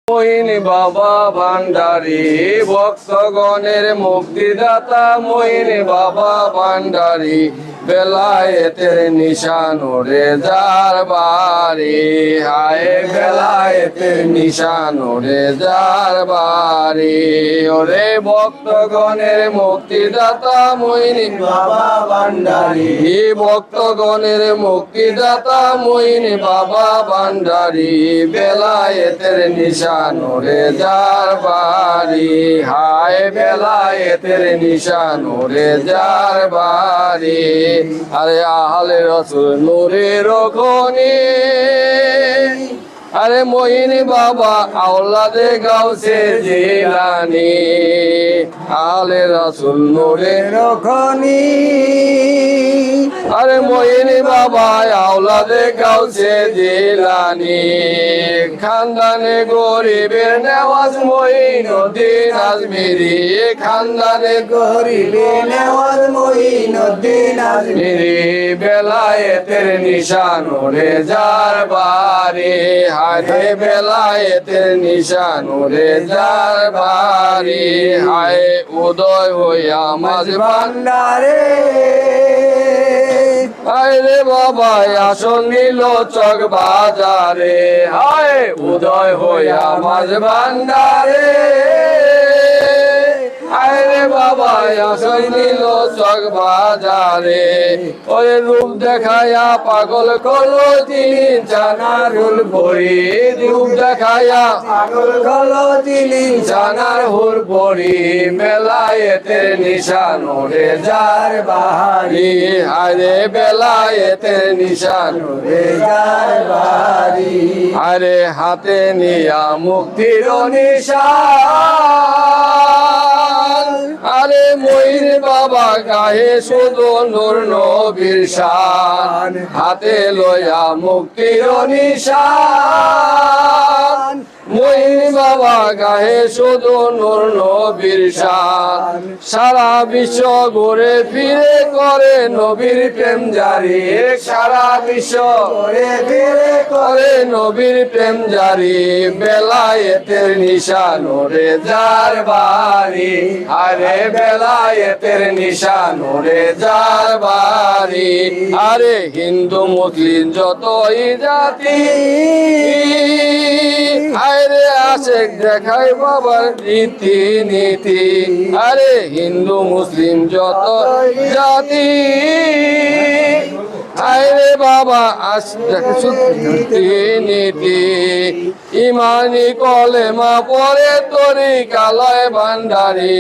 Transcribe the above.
মঈন বাবা ভান্ডারী ভক্তগণের মুক্তিদাতা মঈন বাবা ভান্ডারী বেলায়েতের নিশান ওরে যার বাড়ি হায় বেলায়েতের নিশান ওরে যার বাড়ি ওরে ভক্তগণের মুক্তিদাতা মঈন বাবা ভান্ডারী ভক্তগণের মুক্তিদাতা মঈন বাবা ভান্ডারী বেলায়েতের নিশান ওরে যার বাড়ি হায় বেলায়েতের নিশান ওরে যার বাড়ি আরে আহলে রাসূল নূরের খনি আরে মঈন বাবা আওলাদে গাউসে জিলানী আহলে রাসূল নূরের খনি আরে মঈন বাবা আওলাদে গাউসে জিলানী খানদানে গরিবের নেওয়াজ মঈনুদ্দিন আজমিরি খানদানে গরিবের নেওয়াজ মঈনুদ্দিন আজমিরি বেলায়েতের নিশান ওরে যার বাড়ি হায় বেলায়েতের নিশান ওরে যার বাড়ি হায় উদয় হইয়া মাঝ ভান্ডারে হায় রে বাবা আসন নিল চক বাজারে হায় উদয় হইয়া মাঝ ভান্ডারে হায় রে বাবা আসন নিল চক বাজারে ওই রূপ দেখায়া পাগল করলো তিনি জানার হুল পরি রূপ দেখায়া পাগল করলো তিনি জানার হুল পরি বেলায়েতের নিশান ওরে যার বাড়ি হায় রে বেলায়েতের নিশান ওরে যার বাড়ি আরে হাতে নিয়া মুক্তির নিশান আরে মঈন বাবা গায়ে শুধু নূর নবীর শান হাতে লয়া মুক্তির নিশান মঈন বাবা গায়ে শুধু নূর নবীর শান সারা বিশ্ব ঘুরে ফিরে করে নবীর প্রেম জারি সারা বিশ্ব ঘুরে ফিরে করে নবীর প্রেম জারি বেলায়েতের নিশান ওরে যার বাড়ি আরে বেলায়েতের নিশান ওরে যার বাড়ি আরে হিন্দু মুসলিম যতই জাতি আরে আশেক দেখাই বাবার রীতি নীতি আরে হিন্দু মুসলিম যত জাতি আরে বাবা নীতি ইমানি কলেমা পরে তরিকা লয় ভান্ডারী